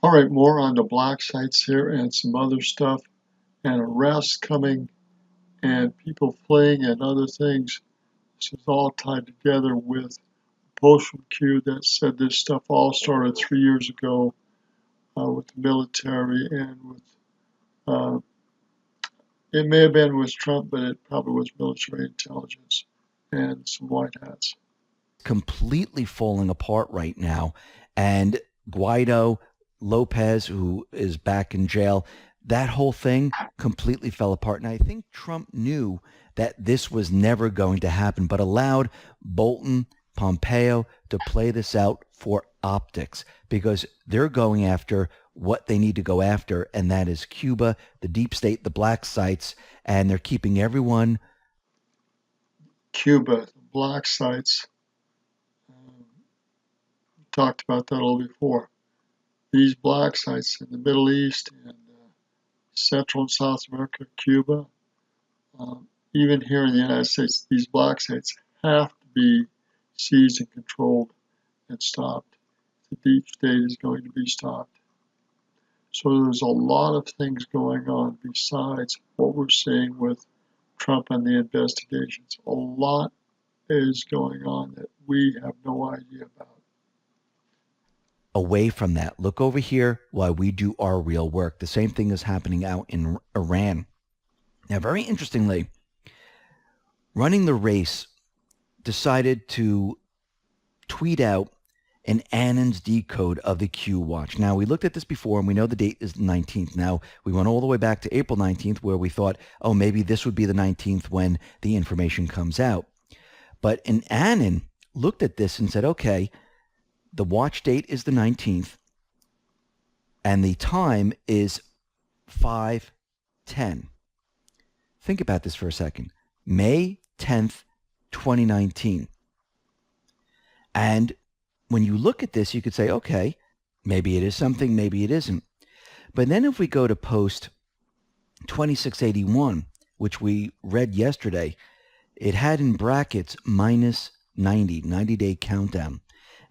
All right, more on the black sites here and some other stuff, and arrests coming and people fleeing and other things. This is all tied together with a post from Q that said this stuff all started 3 years ago with the military and with, uh, it may have been with Trump, but it probably was military intelligence and some white hats. Completely falling apart right now. And Guaido, Lopez, who is back in jail, that whole thing completely fell apart. And I think Trump knew that this was never going to happen, but allowed Bolton, Pompeo to play this out for optics because they're going after what they need to go after, and that is Cuba, the deep state, the black sites, and they're keeping everyone. Cuba, black sites, talked about that a little before. These black sites in the Middle East and Central and South America, Cuba, even here in the United States, these black sites have to be seized and controlled and stopped. The deep state is going to be stopped. So there's a lot of things going on besides what we're seeing with Trump and the investigations. A lot is going on that we have no idea about. Away from that. Look over here while we do our real work. The same thing is happening out in Iran. Now, very interestingly, Running the Race decided to tweet out an Annan's decode of the Q watch. Now, we looked at this before and we know the date is the 19th. Now, we went all the way back to April 19th where we thought, oh, maybe this would be the 19th when the information comes out. But an Annan looked at this and said, okay, the watch date is the 19th and the time is 5:10. Think about this for a second. May 10th, 2019. And when you look at this, you could say, okay, maybe it is something, maybe it isn't. But then if we go to post 2681, which we read yesterday, it had in brackets minus 90-day countdown.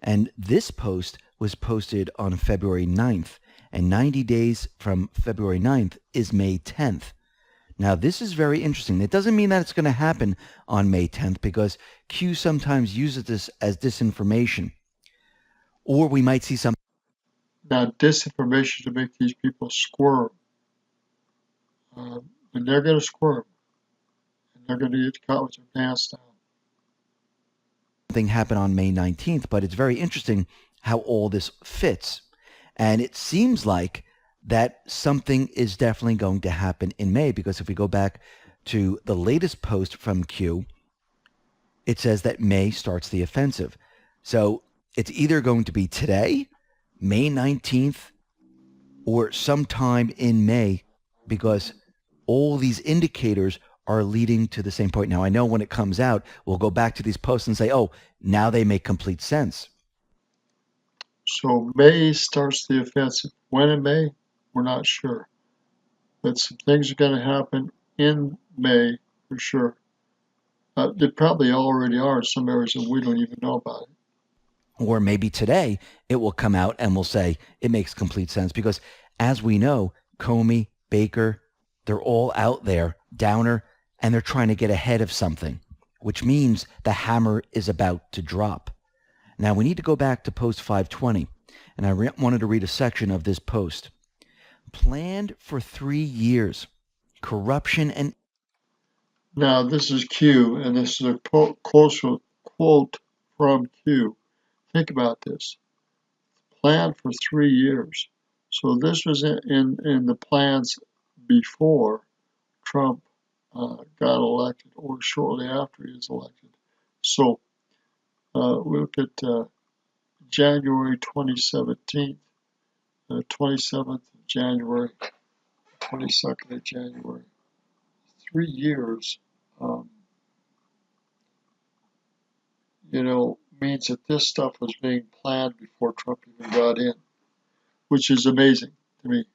And this post was posted on February 9th, and 90 days from February 9th is May 10th. Now, this is very interesting. It doesn't mean that it's going to happen on May 10th because Q sometimes uses this as disinformation. Or we might see some. Now, disinformation to make these people squirm. And they're going to squirm. And they're going to get caught with their pants down. Thing happen on May 19th, but it's very interesting how all this fits. And it seems like that something is definitely going to happen in May because if we go back to the latest post from Q, it says that May starts the offensive. So it's either going to be today, May 19th, or sometime in May because all these indicators are leading to the same point. Now, I know when it comes out, we'll go back to these posts and say, oh, now they make complete sense. So May starts the offensive. When in May? We're not sure. But some things are going to happen in May for sure. They probably already are in some areas and we don't even know about it. Or maybe today it will come out and we'll say it makes complete sense because as we know, Comey, Baker, they're all out there, Downer, and they're trying to get ahead of something, which means the hammer is about to drop. Now we need to go back to post 520, and I wanted to read a section of this post. Planned for 3 years, corruption and... Now this is Q, and this is a quote from Q. Think about this. Planned for 3 years. So this was in the plans before Trump got elected or shortly after he was elected. So we look at January 2017, 27th of January, 22nd of January. 3 years, means that this stuff was being planned before Trump even got in, which is amazing to me.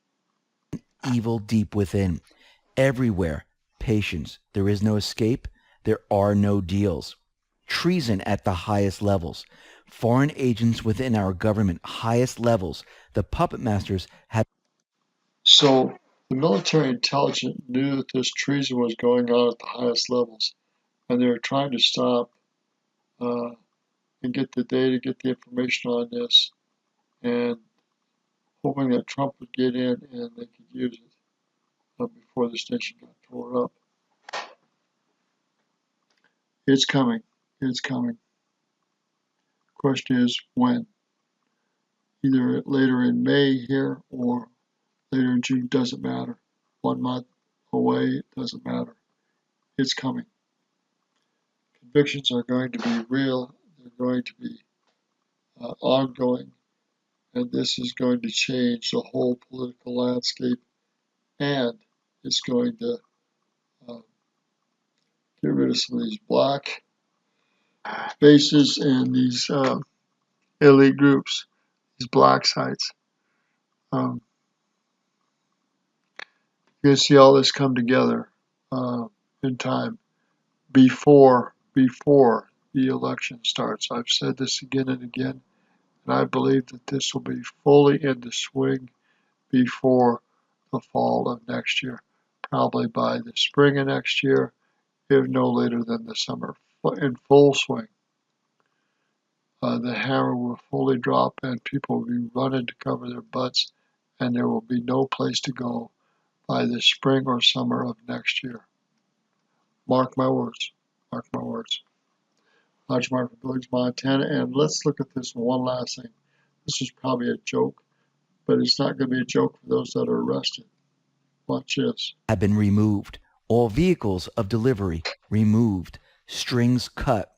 Evil deep within. Everywhere. Patience. There is no escape. There are no deals. Treason at the highest levels. Foreign agents within our government, highest levels, the puppet masters have. So the military intelligence knew that this treason was going on at the highest levels, and they were trying to stop and get the data, get the information on this, and hoping that Trump would get in and they could use it before this nation got tore up. It's coming. It's coming. Question is when. Either later in May here or later in June, doesn't matter. 1 month away, it doesn't matter. It's coming. Convictions are going to be real. They're going to be ongoing. And this is going to change the whole political landscape. And it's going to get rid of some of these black faces and these elite groups, these black sites. You're going to see all this come together in time before the election starts. I've said this again and again, and I believe that this will be fully into swing before the fall of next year, probably by the spring of next year, if no later than the summer, in full swing. The hammer will fully drop and people will be running to cover their butts, and there will be no place to go by the spring or summer of next year. Mark my words. Mark my words. Roger Martin from Billings, Montana, and let's look at this one last thing. This is probably a joke, but it's not going to be a joke for those that are arrested. Watch this. Have been removed. All vehicles of delivery removed. Strings cut.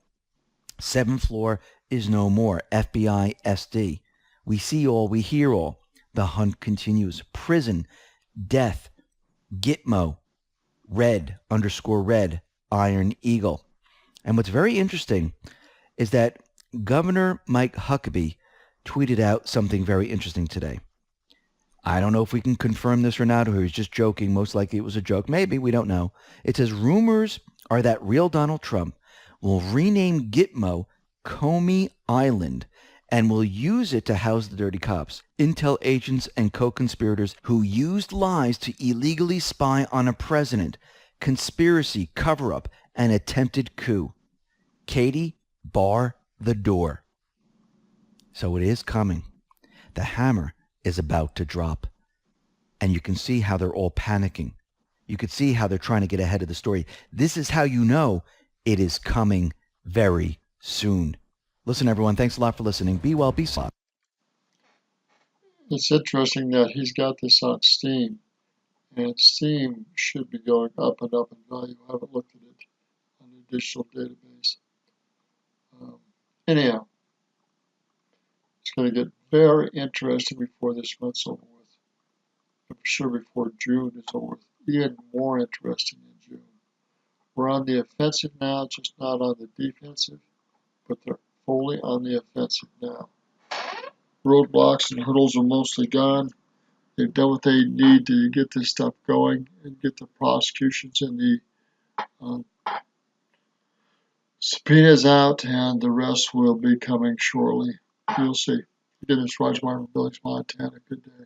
7th floor is no more. FBI SD. We see all, we hear all. The hunt continues. Prison, death, Gitmo, red_red, Iron Eagle. And what's very interesting is that Governor Mike Huckabee tweeted out something very interesting today. I don't know if we can confirm this or not, or he's just joking. Most likely it was a joke. Maybe, we don't know. It says, rumors are that real Donald Trump will rename Gitmo Comey Island and will use it to house the dirty cops, intel agents, and co-conspirators who used lies to illegally spy on a president, conspiracy, cover-up, and attempted coup. Katie, bar the door. So it is coming. The hammer is about to drop. And you can see how they're all panicking. You can see how they're trying to get ahead of the story. This is how you know it is coming very soon. Listen, everyone, thanks a lot for listening. Be well, be safe. It's interesting that he's got this on Steam, and Steam should be going up and up in value. I haven't looked at it on the digital database. Anyhow, it's going to get very interesting before this month's over with. I'm sure before June is over with. Even more interesting in June. We're on the offensive now, just not on the defensive, but they're fully on the offensive now. Roadblocks and hurdles are mostly gone. They've done what they need to get this stuff going and get the prosecutions and the subpoenas out, and the rest will be coming shortly. You'll see. Again, it's Roger Martin, Billings, Montana. Good day.